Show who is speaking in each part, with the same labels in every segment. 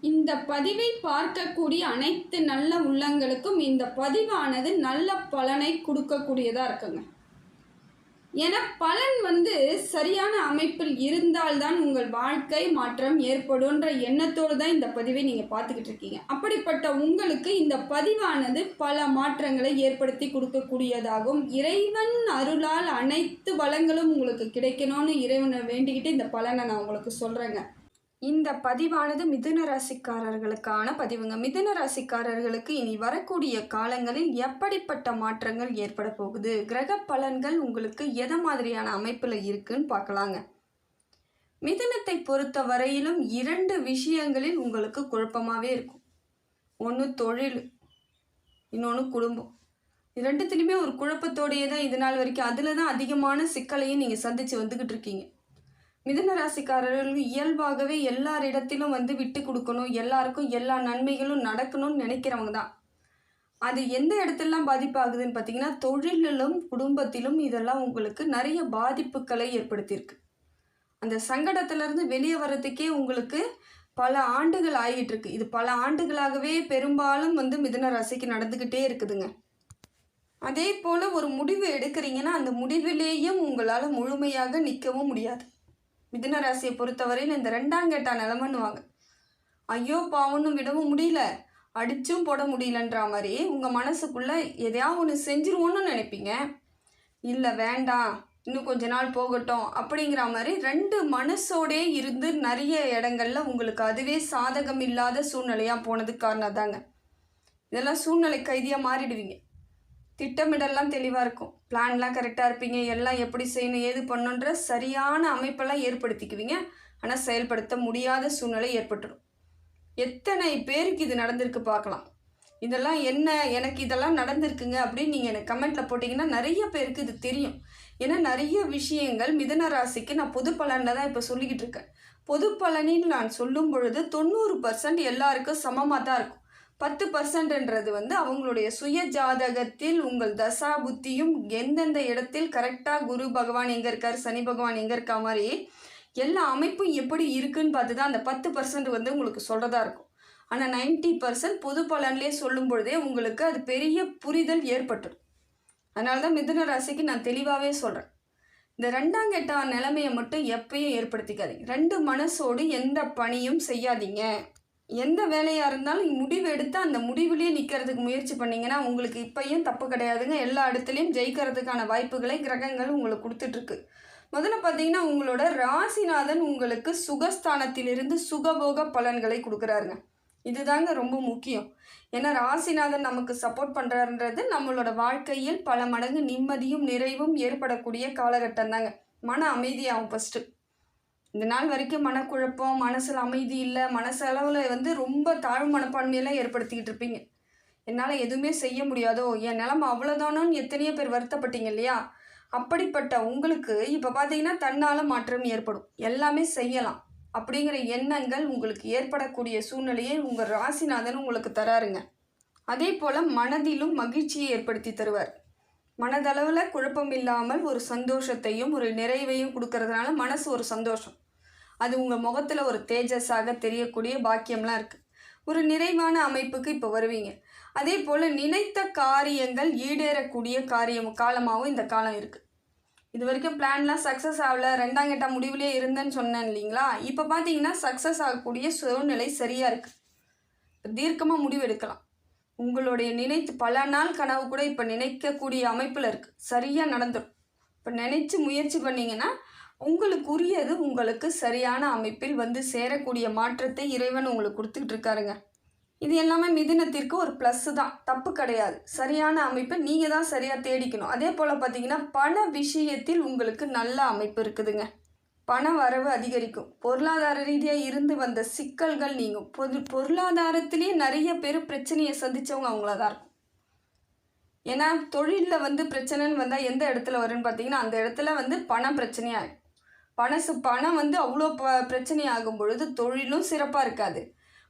Speaker 1: இந்த பதிவை பார்க்கக்கூடிய அனைத்து நல்ல உள்ளங்களுக்கும் இந்த பதிவானது நல்ல பலனை கொடுக்கக்கூடியதாக இருக்குங்க. ஏன்னா பலன் சரியான அமைப்பில் இருந்தால்தான் உங்கள் வாழ்க்கை மாற்றம் ஏற்படும்ன்ற எண்ணத்தோடு தான் இந்த பதிவை நீங்கள் பார்த்துக்கிட்டு இருக்கீங்க. அப்படிப்பட்ட உங்களுக்கு இந்த பதிவானது பல மாற்றங்களை ஏற்படுத்தி கொடுக்கக்கூடியதாகும். இறைவன் அருளால் அனைத்து வளங்களும் உங்களுக்கு கிடைக்கணும்னு இறைவனை வேண்டிக்கிட்டு இந்த பலனை நான் உங்களுக்கு சொல்கிறேங்க. இந்த பதிவானது மிதுன ராசிக்காரர்களுக்கான பதிவுங்க. மிதுன ராசிக்காரர்களுக்கு இனி வரக்கூடிய காலங்களில் எப்படிப்பட்ட மாற்றங்கள் ஏற்பட போகுது, கிரக பலன்கள் உங்களுக்கு எதை மாதிரியான அமைப்பில் இருக்குன்னு பார்க்கலாங்க. மிதுனத்தை பொறுத்த வரையிலும் 2 விஷயங்களில் உங்களுக்கு குழப்பமாகவே இருக்கும். ஒன்று தொழில், இன்னொன்று குடும்பம். ரெண்டுத்துலேயுமே ஒரு குழப்பத்தோடையே தான் இது நாள் வரைக்கும், அதில் தான் அதிகமான சிக்கலையும் நீங்கள் சந்தித்து வந்துக்கிட்டு இருக்கீங்க. மிதுன ராசிக்காரர்கள் இயல்பாகவே எல்லாரிடத்திலும் விட்டு கொடுக்கணும், எல்லாருக்கும் எல்லா நன்மைகளும் நடக்கணும்னு நினைக்கிறவங்க தான். அது எந்த இடத்துலலாம் பாதிப்பாகுதுன்னு பார்த்தீங்கன்னா, தொழிலிலும் குடும்பத்திலும் இதெல்லாம் உங்களுக்கு நிறைய பாதிப்புகளை ஏற்படுத்தியிருக்கு. அந்த சங்கடத்திலேருந்து வெளியே வர்றதுக்கே உங்களுக்கு பல ஆண்டுகள் ஆகிட்டு இருக்கு. இது பல ஆண்டுகளாகவே பெரும்பாலும் மிதுன ராசிக்கு நடந்துக்கிட்டே இருக்குதுங்க. அதே போல் ஒரு முடிவு எடுக்கிறீங்கன்னா அந்த முடிவிலேயும் உங்களால் முழுமையாக நிற்கவும் முடியாது. மிதுன ராசியை பொறுத்தவரையில் இந்த 2ஆம் கெட்டா நிலமன்னுவாங்க. ஐயோ பாவனும் விடவும் முடியல, அடிச்சும் போட முடியலன்ற மாதிரி உங்கள் மனசுக்குள்ளே எதையாவது ஒன்று செஞ்சிருவோன்னு நினைப்பீங்க. இல்லை வேண்டாம், இன்னும் கொஞ்ச நாள் போகட்டும் அப்படிங்கிற மாதிரி 2 மனசோடே இருந்து நிறைய இடங்கள்ல உங்களுக்கு அதுவே சாதகம் இல்லாத சூழ்நிலையாக போனதுக்கு காரணம் தாங்க. இதெல்லாம் சூழ்நிலை கைதியாக மாறிடுவீங்க. திட்டமிடலாம் தெளிவாக இருக்கும், பிளான்லாம் கரெக்டாக இருப்பீங்க, எல்லாம் எப்படி செய்யணும் ஏது பண்ணணுன்ற சரியான அமைப்பெல்லாம் ஏற்படுத்திக்குவீங்க. ஆனால் செயல்படுத்த முடியாத சூழ்நிலை ஏற்பட்டுடும். எத்தனை பேருக்கு இது நடந்திருக்கு பார்க்கலாம். இதெல்லாம் என்ன, எனக்கு இதெல்லாம் நடந்திருக்குங்க அப்படின்னு நீங்கள் எனக்கு கமெண்ட்டில் போட்டிங்கன்னா நிறைய பேருக்கு இது தெரியும். ஏன்னா நிறைய விஷயங்கள் மிதுன ராசிக்கு நான் பொது பலனில் தான் இப்போ சொல்லிக்கிட்டு இருக்கேன். பொது பலனில் நான் சொல்லும் பொழுது 90% எல்லாருக்கும் சமமாக தான் இருக்கும். 10%ன்றது அவங்களுடைய சுய ஜாதகத்தில் உங்கள் தசா புத்தியும் எந்தெந்த இடத்தில் கரெக்டாக குரு பகவான் எங்கே இருக்கார், சனி பகவான் எங்கே இருக்கா மாதிரி எல்லா அமைப்பும் எப்படி இருக்குன்னு பார்த்து தான் அந்த 10% உங்களுக்கு சொல்கிறதா இருக்கும். ஆனால் 90% பொது பலன்லேயே சொல்லும் பொழுதே உங்களுக்கு அது பெரிய புரிதல் ஏற்பட்டுடும். அதனால தான் மிதுன ராசிக்கு நான் தெளிவாகவே சொல்கிறேன், இந்த 2ஆம் கெட்ட நிலைமையை மட்டும் எப்பயும் ஏற்படுத்திக்காதீங்க. 2 மனசோடு எந்த பணியும் செய்யாதீங்க. எந்த வேலையாக இருந்தாலும் முடிவு எடுத்து அந்த முடிவுலேயே நிற்கிறதுக்கு முயற்சி பண்ணிங்கன்னா உங்களுக்கு இப்பையும் தப்பு கிடையாதுங்க. எல்லா இடத்துலையும் ஜெயிக்கிறதுக்கான வாய்ப்புகளை கிரகங்கள் உங்களுக்கு கொடுத்துட்ருக்கு. முதல்ல பார்த்தீங்கன்னா உங்களோட ராசிநாதன் உங்களுக்கு சுகஸ்தானத்திலிருந்து சுகபோக பலன்களை கொடுக்குறாருங்க. இதுதாங்க ரொம்ப முக்கியம். ஏன்னா ராசிநாதன் நமக்கு சப்போர்ட் பண்ணுறாருன்றது நம்மளோட வாழ்க்கையில் பல மடங்கு நிம்மதியும் நிறைவும் ஏற்படக்கூடிய காலகட்டம் தாங்க. மன அமைதியாகும் ஃபஸ்ட்டு. இந்த நாள் வரைக்கும் மனக்குழப்பம், மனசில் அமைதி இல்லை, மனசளவில் ரொம்ப தாழ்வு மனப்பான்மையெல்லாம் ஏற்படுத்திக்கிட்டு இருப்பீங்க. என்னால் எதுவுமே செய்ய முடியாதோ, என் நிலமை அவ்வளோதானோன்னு எத்தனையோ பேர் வருத்தப்பட்டீங்க இல்லையா? அப்படிப்பட்ட உங்களுக்கு இப்போ பார்த்தீங்கன்னா தன்னால் மாற்றம் ஏற்படும், எல்லாமே செய்யலாம் அப்படிங்கிற எண்ணங்கள் உங்களுக்கு ஏற்படக்கூடிய சூழ்நிலையை உங்கள் ராசிநாதன் உங்களுக்கு தராருங்க. அதே போல் மனதிலும் மகிழ்ச்சியை ஏற்படுத்தி தருவார். மனதளவில் குழப்பம் இல்லாமல் ஒரு சந்தோஷத்தையும் ஒரு நிறைவையும் கொடுக்கறதுனால மனசு ஒரு சந்தோஷம், அது உங்கள் முகத்தில் ஒரு தேஜஸாக தெரியக்கூடிய பாக்கியம்லாம் இருக்குது. ஒரு நிறைவான அமைப்புக்கு இப்போ வருவீங்க. அதே போல் நினைத்த காரியங்கள் ஈடேறக்கூடிய காலமாகவும் இந்த காலம் இருக்குது. இது வரைக்கும் பிளான்லாம் சக்ஸஸ் ஆகலை, 2ஆம் கெட்ட முடிவுலேயே இருந்தேன்னு சொன்னேன் இல்லைங்களா? இப்போ பார்த்தீங்கன்னா சக்ஸஸ் ஆகக்கூடிய சூழ்நிலை சரியாக இருக்குது. தீர்க்கமாக முடிவு எடுக்கலாம். உங்களுடைய நினைத்து பல நாள் கனவு கூட இப்போ நினைக்கக்கூடிய அமைப்பில் இருக்குது, சரியாக நடந்துடும். இப்போ நினச்சி முயற்சி பண்ணிங்கன்னா உங்களுக்குரியது உங்களுக்கு சரியான அமைப்பில் சேரக்கூடிய மாற்றத்தை இறைவன் உங்களுக்கு கொடுத்துக்கிட்டு இருக்காருங்க. இது எல்லாமே மிதுனத்திற்கு ஒரு ப்ளஸ்ஸு தான், தப்பு கிடையாது. சரியான அமைப்பை நீங்கள் தான் சரியாக தேடிக்கணும். அதே போல் பார்த்தீங்கன்னா பண விஷயத்தில் உங்களுக்கு நல்ல அமைப்பு இருக்குதுங்க. பண வரவு அதிகரிக்கும். பொருளாதார ரீதியாக இருந்து வந்த சிக்கல்கள் நீங்கும். பொருளாதாரத்திலேயே நிறைய பேர் பிரச்சனையை சந்தித்தவங்க அவங்கள தான் இருக்கும். ஏன்னா தொழிலில் பிரச்சனைன்னு வந்தால் எந்த இடத்துல வரும்னு பார்த்தீங்கன்னா அந்த இடத்துல பணம் பிரச்சனையாகும். பணம் அவ்வளோ பிரச்சனை ஆகும் பொழுது தொழிலும் சிறப்பாக இருக்காது,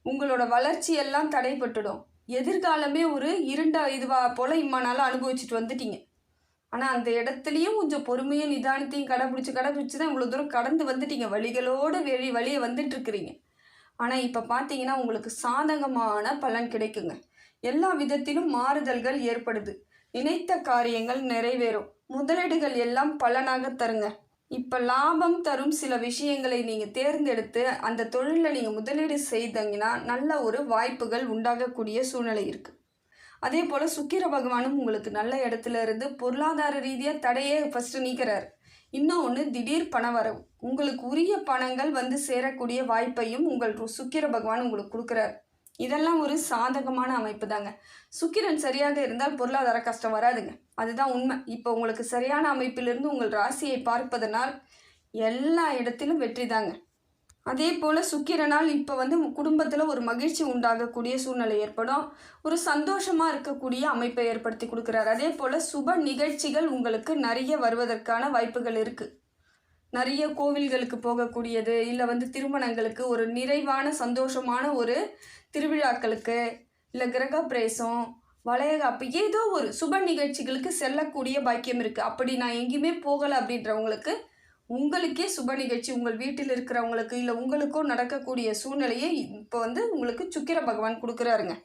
Speaker 1: உங்களோட வளர்ச்சியெல்லாம் தடைப்பட்டுடும். எதிர்காலமே ஒரு இருண்ட இதுவாக போல் இம்மானாலும் அனுபவிச்சுட்டு வந்துட்டீங்க. ஆனால் அந்த இடத்துலையும் கொஞ்சம் பொறுமையும் நிதானத்தையும் கடைப்பிடிச்சி தான் இவ்வளோ தூரம் கடந்து வந்துட்டீங்க. வழிகளோடு வழியை வந்துட்டுருக்குறீங்க. ஆனால் இப்போ பார்த்தீங்கன்னா உங்களுக்கு சாதகமான பலன் கிடைக்குங்க. எல்லா விதத்திலும் மாறுதல்கள் ஏற்படுது. நினைத்த காரியங்கள் நிறைவேறும். முதலீடுகள் எல்லாம் பலனாக தருங்க. இப்போ லாபம் தரும் சில விஷயங்களை நீங்கள் தேர்ந்தெடுத்து அந்த தொழிலில் நீங்கள் முதலீடு செய்தீங்கன்னா நல்ல ஒரு வாய்ப்புகள் உண்டாகக்கூடிய சூழ்நிலை இருக்குது. அதே போல் சுக்கிர பகவானும் உங்களுக்கு நல்ல இடத்துல இருந்து பொருளாதார ரீதியாக தடையே ஃபஸ்ட்டு நீக்கிறார். இன்னொன்று திடீர் பண வரவு. உங்களுக்கு உரிய பணங்கள் வந்து சேரக்கூடிய வாய்ப்பையும் உங்கள் சுக்கிர பகவான் உங்களுக்கு கொடுக்குறாரு. இதெல்லாம் ஒரு சாதகமான அமைப்பு தாங்க. சுக்கிரன் சரியாக இருந்தால் பொருளாதார கஷ்டம் வராதுங்க. அதுதான் உண்மை. இப்போ உங்களுக்கு சரியான அமைப்பிலிருந்து உங்கள் ராசியை பார்ப்பதனால் எல்லா இடத்திலும் வெற்றி தாங்க. அதே போல் சுக்கிரனால் இப்போ வந்து குடும்பத்தில் ஒரு மகிழ்ச்சி உண்டாகக்கூடிய சூழ்நிலை ஏற்படும். ஒரு சந்தோஷமாக இருக்கக்கூடிய அமைப்பை ஏற்படுத்தி கொடுக்குறாரு. அதே போல் சுப நிகழ்ச்சிகள் உங்களுக்கு நிறைய வருவதற்கான வாய்ப்புகள் இருக்குது. நிறைய கோவில்களுக்கு போகக்கூடியது, இல்லை வந்து திருமணங்களுக்கு, ஒரு நிறைவான சந்தோஷமான ஒரு திருவிழாக்களுக்கு, இல்லை கிரகப்பிரவேசம், வளையகாப்பு, ஏதோ ஒரு சுப நிகழ்ச்சிகளுக்கு செல்லக்கூடிய பாக்கியம் இருக்குது. அப்படி நான் எங்கேயுமே போகலை அப்படின்றவங்களுக்கு உங்களுக்கே சுப நிகழ்ச்சி உங்கள் வீட்டில் இருக்கிறவங்களுக்கு இல்லை உங்களுக்கோ நடக்கக்கூடிய சூழ்நிலையை இப்போ வந்து உங்களுக்கு சுக்கிர பகவான் கொடுக்குறாருங்க.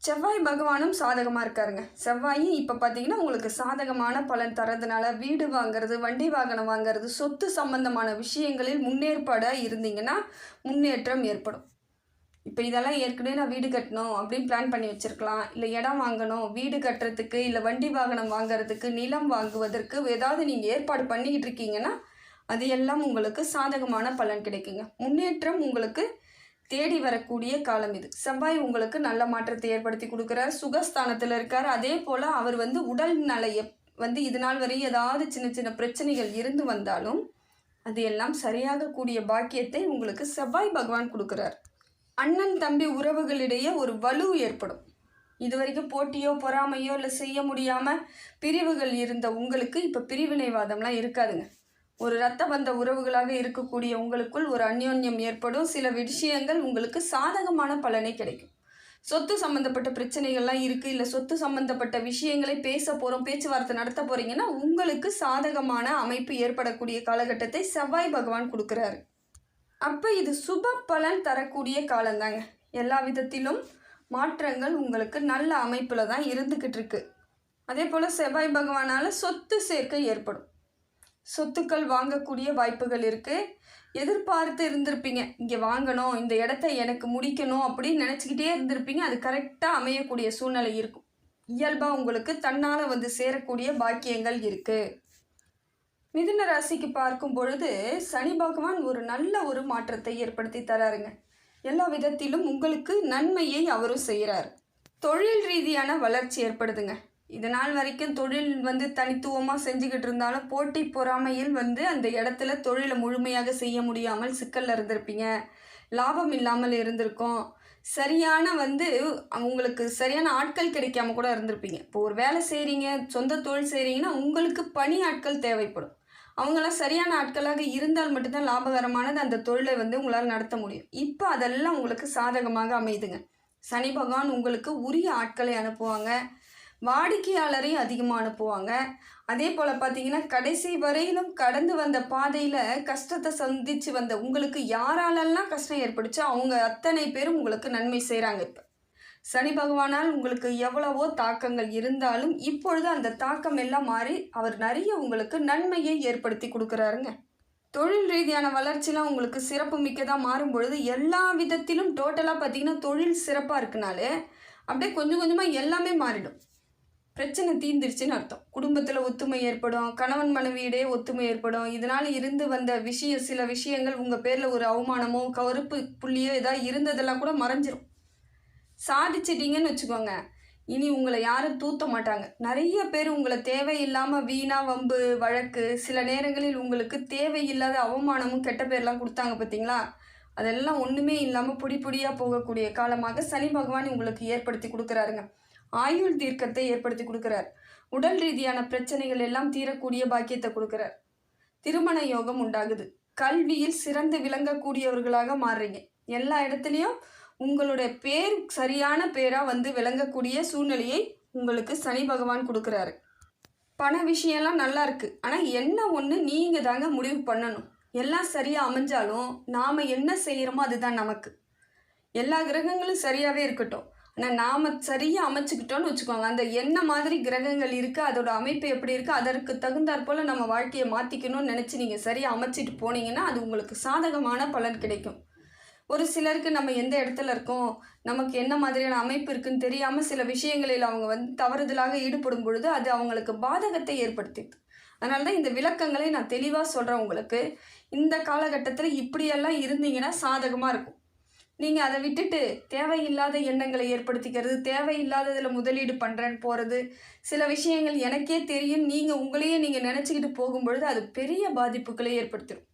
Speaker 1: செவ்வாய் பகவானும் சாதகமாக இருக்காருங்க. செவ்வாயும் இப்போ பார்த்தீங்கன்னா உங்களுக்கு சாதகமான பலன் தரதுனால வீடு வாங்கிறது, வண்டி வாகனம் வாங்கிறது, சொத்து சம்பந்தமான விஷயங்களில் முன்னேற்பாடாக இருந்தீங்கன்னா முன்னேற்றம் ஏற்படும். இப்போ இதெல்லாம் ஏற்கனவே நான் வீடு கட்டணும் அப்படின்னு பிளான் பண்ணி வச்சுருக்கலாம். இல்லை இடம் வாங்கணும், வீடு கட்டுறதுக்கு, இல்லை வண்டி வாகனம் வாங்கிறதுக்கு, நிலம் வாங்குவதற்கு ஏதாவது நீங்கள் ஏற்பாடு பண்ணிக்கிட்டு இருக்கீங்கன்னா அது எல்லாம் உங்களுக்கு சாதகமான பலன் கிடைக்குங்க. முன்னேற்றம் உங்களுக்கு தேடி வரக்கூடிய காலம் இது. செவ்வாய் உங்களுக்கு நல்ல மாற்றத்தை ஏற்படுத்தி கொடுக்குறார். சுகஸ்தானத்தில் இருக்கார். அதே போல் அவர் வந்து உடல் நிலையை வந்து இது நாள் வரை ஏதாவது சின்ன சின்ன பிரச்சனைகள் இருந்து வந்தாலும் அது எல்லாம் சரியாகக்கூடிய பாக்கியத்தை உங்களுக்கு செவ்வாய் பகவான் கொடுக்குறார். அண்ணன் தம்பி உறவுகளிடையே ஒரு வலு ஏற்படும். இது வரைக்கும் போட்டியோ பொறாமையோ இல்லை செய்ய முடியாமல் பிரிவுகள் இருந்த உங்களுக்கு இப்போ பிரிவினைவாதம்லாம் இருக்காதுங்க. ஒரு இரத்த பந்த உறவுகளாக இருக்கக்கூடிய உங்களுக்குள் ஒரு அந்யோன்யம் ஏற்படும். சில விஷயங்கள் உங்களுக்கு சாதகமான பலனை கிடைக்கும். சொத்து சம்மந்தப்பட்ட பிரச்சனைகள்லாம் இருக்குது, இல்லை சொத்து சம்மந்தப்பட்ட விஷயங்களை பேச போகிறோம், பேச்சுவார்த்தை நடத்த போகிறீங்கன்னா உங்களுக்கு சாதகமான அமைப்பு ஏற்படக்கூடிய காலகட்டத்தை செவ்வாய் பகவான் கொடுக்குறாரு. அப்போ இது சுப பலன் தரக்கூடிய காலந்தாங்க. எல்லா விதத்திலும் மாற்றங்கள் உங்களுக்கு நல்ல அமைப்பில் தான் இருந்துக்கிட்டு இருக்கு. அதே போல் செவ்வாய் பகவானால் சொத்து சேர்க்கை ஏற்படும். சொத்துக்கள் வாங்கக்கூடிய வாய்ப்புகள் இருக்குது. எதிர்பார்த்து இருந்திருப்பீங்க, இங்கே வாங்கணும், இந்த இடத்த எனக்கு முடிக்கணும் அப்படின்னு நினச்சிக்கிட்டே இருந்திருப்பீங்க. அது கரெக்டாக அமையக்கூடிய சூழ்நிலை இருக்கும். இயல்பாக உங்களுக்கு தன்னால் வந்து சேரக்கூடிய பாக்கியங்கள் இருக்குது. மிதுன ராசிக்கு பார்க்கும் பொழுது சனி பகவான் ஒரு நல்ல ஒரு மாற்றத்தை ஏற்படுத்தி தராருங்க. எல்லா விதத்திலும் உங்களுக்கு நன்மையை அவரும் செய்கிறார். தொழில் ரீதியான வளர்ச்சி ஏற்படுதுங்க. இதனால் வரைக்கும் தொழில் வந்து தனித்துவமாக செஞ்சுக்கிட்டு இருந்தாலும் போட்டி பொறாமையில் வந்து அந்த இடத்துல தொழிலை முழுமையாக செய்ய முடியாமல் சிக்கலில் இருந்திருப்பீங்க. லாபம் இல்லாமல் இருந்திருக்கும். சரியான வந்து உங்களுக்கு சரியான ஆட்கள் கிடைக்காம கூட இருந்திருப்பீங்க. இப்போ ஒரு வேலை செய்கிறீங்க, சொந்த தொழில் செய்கிறீங்கன்னா உங்களுக்கு பணி ஆட்கள் தேவைப்படும். அவங்களாம் சரியான ஆட்களாக இருந்தால் மட்டும்தான் லாபகரமானது அந்த தொழிலை வந்து உங்களால் நடத்த முடியும். இப்போ அதெல்லாம் உங்களுக்கு சாதகமாக அமையுதுங்க. சனி பகவான் உங்களுக்கு உரிய ஆட்களை அனுப்புவாங்க. வாடிக்கையாளரையும் அதிகமாக அனுப்புவாங்க. அதே போல் பார்த்தீங்கன்னா கடைசி வரையிலும் கடந்து வந்த பாதையில் கஷ்டத்தை சந்தித்து வந்த உங்களுக்கு யாராலெல்லாம் கஷ்டம் ஏற்படுச்சோ அவங்க அத்தனை பேரும் உங்களுக்கு நன்மை செய்கிறாங்க. இப்போ சனி பகவானால் உங்களுக்கு எவ்வளவோ தாக்கங்கள் இருந்தாலும் இப்பொழுது அந்த தாக்கம் எல்லாம் மாறி அவர் நிறைய உங்களுக்கு நன்மையை ஏற்படுத்தி கொடுக்குறாருங்க. தொழில் ரீதியான வளர்ச்சிலாம் உங்களுக்கு சிறப்பு மிக்கதாக மாறும் பொழுது எல்லா விதத்திலும் டோட்டலாக பார்த்தீங்கன்னா தொழில் சிறப்பாக இருக்குனாலே அப்படியே கொஞ்சம் கொஞ்சமாக எல்லாமே மாறிடும். பிரச்சனை தீர்ந்துருச்சுன்னு அர்த்தம். குடும்பத்தில் ஒத்துமை ஏற்படும், கணவன் மனைவியிடையே ஒத்துமை ஏற்படும். இதனால் இருந்து வந்த சில விஷயங்கள் உங்கள் பேரில் ஒரு அவமானமோ கருப்பு புள்ளியோ ஏதாவது இருந்ததெல்லாம் கூட மறைஞ்சிரும். சாதிச்சிட்டிங்கன்னு வச்சுக்கோங்க, இனி உங்களை யாரும் தூத்த மாட்டாங்க. நிறைய பேர் உங்களை தேவையில்லாமல் வீணா வம்பு வழக்கு, சில நேரங்களில் உங்களுக்கு தேவையில்லாத அவமானமும் கெட்ட பேர்லாம் கொடுத்தாங்க பார்த்தீங்களா, அதெல்லாம் ஒன்றுமே இல்லாமல் பொடியாக போகக்கூடிய காலமாக சனி பகவான் உங்களுக்கு ஏற்படுத்தி கொடுக்குறாருங்க. ஆயுள் தீர்க்கத்தை ஏற்படுத்தி கொடுக்குறார். உடல் ரீதியான பிரச்சனைகள் எல்லாம் தீரக்கூடிய பாக்கியத்தை கொடுக்குறார். திருமண யோகம் உண்டாகுது. கல்வியில் சிறந்து விளங்கக்கூடியவர்களாக மாறுறீங்க. எல்லா இடத்துலையும் உங்களுடைய பேர் சரியான பேராக வந்து விளங்கக்கூடிய சூழ்நிலையை உங்களுக்கு சனி பகவான் கொடுக்குறாரு. பண விஷயம்லாம் நல்லா இருக்குது. ஆனால் என்ன ஒன்று நீங்கள் தாங்க முடிவு பண்ணணும். எல்லாம் சரியாக அமைஞ்சாலும் நாம் என்ன செய்கிறோமோ அதுதான் நமக்கு. எல்லா கிரகங்களும் சரியாகவே இருக்கட்டும், ஆனால் நாம் சரியாக அமைச்சுக்கிட்டோன்னு வச்சுக்கோங்க, அந்த என்ன மாதிரி கிரகங்கள் இருக்குது, அதோட அமைப்பு எப்படி இருக்குது, அதற்கு தகுந்தாற் போல் நம்ம வாழ்க்கையை மாற்றிக்கணும்னு நினச்சி நீங்கள் சரியாக அமைச்சிட்டு போனீங்கன்னா அது உங்களுக்கு சாதகமான பலன் கிடைக்கும். ஒரு சிலருக்கு நம்ம எந்த இடத்துல இருக்கோம், நமக்கு என்ன மாதிரியான அமைப்பு இருக்குன்னு தெரியாமல் சில விஷயங்களில் அவங்க வந்து தவறுதலாக ஈடுபடும் பொழுது அது அவங்களுக்கு பாதகத்தை ஏற்படுத்திது. அதனால தான் இந்த விளக்கங்களை நான் தெளிவாக சொல்கிறேன் உங்களுக்கு. இந்த காலகட்டத்தில் இப்படியெல்லாம் இருந்தீங்கன்னா சாதகமாக இருக்கும். நீங்கள் அதை விட்டுட்டு தேவையில்லாத எண்ணங்களை ஏற்படுத்திக்கிறது, தேவையில்லாததில் முதலீடு பண்ணுறேன்னு போகிறது, சில விஷயங்கள் எனக்கே தெரியும் நீங்கள் உங்களையே நீங்கள் நினச்சிக்கிட்டு போகும்பொழுது அது பெரிய பாதிப்புகளை ஏற்படுத்திடும்.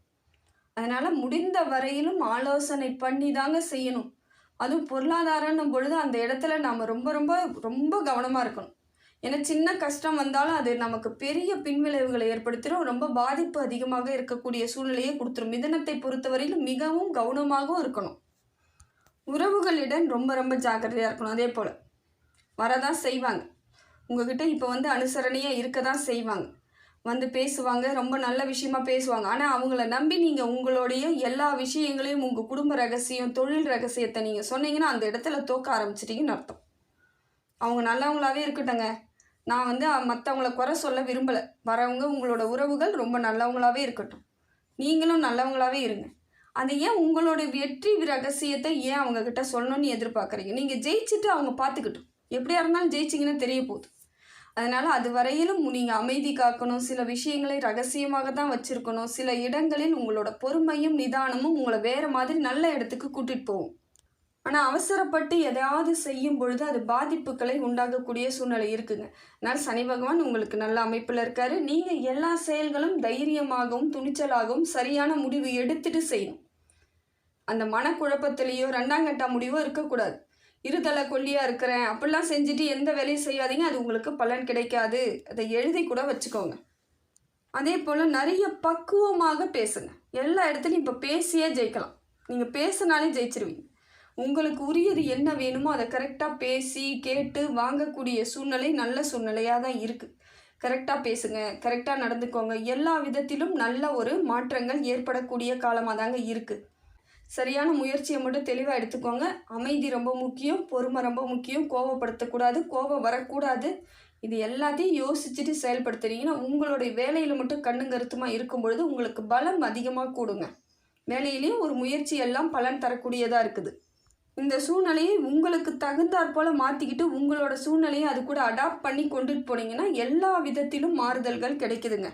Speaker 1: அதனால் முடிந்த வரையிலும் ஆலோசனை பண்ணி தாங்க செய்யணும். அதுவும் பொருளாதாரம்னும் பொழுது அந்த இடத்துல நாம் ரொம்ப ரொம்ப ரொம்ப கவனமாக இருக்கணும். ஏன்னா சின்ன கஷ்டம் வந்தாலும் அது நமக்கு பெரிய பின்விளைவுகளை ஏற்படுத்திடும், ரொம்ப பாதிப்பு அதிகமாக இருக்கக்கூடிய சூழ்நிலையை கொடுத்துரும். மிதுனத்தை பொறுத்தவரையிலும் மிகவும் கவனமாகவும் இருக்கணும். உறவுகளிடம் ரொம்ப ரொம்ப ஜாக்கிரதையாக இருக்கணும். அதே போல் வரதான் செய்வாங்க, உங்ககிட்ட இப்போ வந்து அனுசரணையாக இருக்க தான் செய்வாங்க, வந்து பேசுவாங்க, ரொம்ப நல்ல விஷயமா பேசுவாங்க. ஆனால் அவங்கள நம்பி நீங்கள் உங்களுடைய எல்லா விஷயங்களையும் உங்கள் குடும்ப ரகசியம், தொழில் ரகசியத்தை நீங்கள் சொன்னீங்கன்னா அந்த இடத்துல தோக்க ஆரம்பிச்சிட்டிங்கன்னு அர்த்தம். அவங்க நல்லவங்களாகவே இருக்கட்டுங்க, நான் வந்து மற்றவங்கள குறை சொல்ல விரும்பலை. வரவங்க உங்களோட உறவுகள் ரொம்ப நல்லவங்களாகவே இருக்கட்டும், நீங்களும் நல்லவங்களாகவே இருங்க. அது ஏன் உங்களோட வெற்றி ரகசியத்தை ஏன் அவங்கக்கிட்ட சொல்லணும்னு எதிர்பார்க்குறீங்க? நீங்கள் ஜெயிச்சுட்டு அவங்க பார்த்துக்கிட்டோம், எப்படியா இருந்தாலும் ஜெயிச்சிங்கன்னு தெரிய போகுது. அதனால் அது வரையிலும் நீங்கள் அமைதி காக்கணும், சில விஷயங்களை ரகசியமாக தான் வச்சுருக்கணும். சில இடங்களில் உங்களோட பொறுமையும் நிதானமும் உங்களை வேறு மாதிரி நல்ல இடத்துக்கு கூட்டிகிட்டு போகும். ஆனால் அவசரப்பட்டு எதையாவது செய்யும் பொழுது அது பாதிப்புகளை உண்டாகக்கூடிய சூழ்நிலை இருக்குங்க. அதனால் சனி பகவான் உங்களுக்கு நல்ல அமைப்பில் இருக்கார். நீங்கள் எல்லா செயல்களும் தைரியமாகவும் துணிச்சலாகவும் சரியான முடிவு எடுத்துகிட்டு செய்யணும். அந்த மனக்குழப்பத்திலேயோ ரெண்டாங்கட்டா முடிவோ இருக்கக்கூடாது. இருதலை கொல்லியாக இருக்கிறேன் அப்படிலாம் செஞ்சுட்டு எந்த வேலையும் செய்யாதீங்க, அது உங்களுக்கு பலன் கிடைக்காது. அதை எழுதி கூட வச்சுக்கோங்க. அதே போல் நிறைய பக்குவமாக பேசுங்க. எல்லா இடத்துலையும் இப்போ பேசியே ஜெயிக்கலாம். நீங்கள் பேசினாலே ஜெயிச்சிருவீங்க. உங்களுக்கு உரியது என்ன வேணுமோ அதை கரெக்டாக பேசி கேட்டு வாங்கக்கூடிய சூழ்நிலை நல்ல சூழ்நிலையாக தான் இருக்குது. கரெக்டாக பேசுங்க, கரெக்டாக நடந்துக்கோங்க. எல்லா விதத்திலும் நல்ல ஒரு மாற்றங்கள் ஏற்படக்கூடிய காலமாக தாங்க இருக்குது. சரியான முயற்சியை மட்டும் தெளிவாக எடுத்துக்கோங்க. அமைதி ரொம்ப முக்கியம், பொறுமை ரொம்ப முக்கியம். கோவப்படுத்தக்கூடாது, கோபம் வரக்கூடாது. இது எல்லாத்தையும் யோசிச்சுட்டு செயல்படுத்துறீங்கன்னா உங்களுடைய வேலையில் மட்டும் கண்ணும் கருத்துமாக இருக்கும் பொழுது உங்களுக்கு பலம் அதிகமாக கூடுங்க. வேலையிலையும் ஒரு முயற்சி எல்லாம் பலன் தரக்கூடியதாக இருக்குது. இந்த சூழ்நிலையை உங்களுக்கு தகுந்தாற் போல் மாற்றிக்கிட்டு உங்களோட சூழ்நிலையை அது கூட அடாப்ட் பண்ணி கொண்டுட்டு போனீங்கன்னா எல்லா விதத்திலும் மாறுதல்கள் கிடைக்குதுங்க.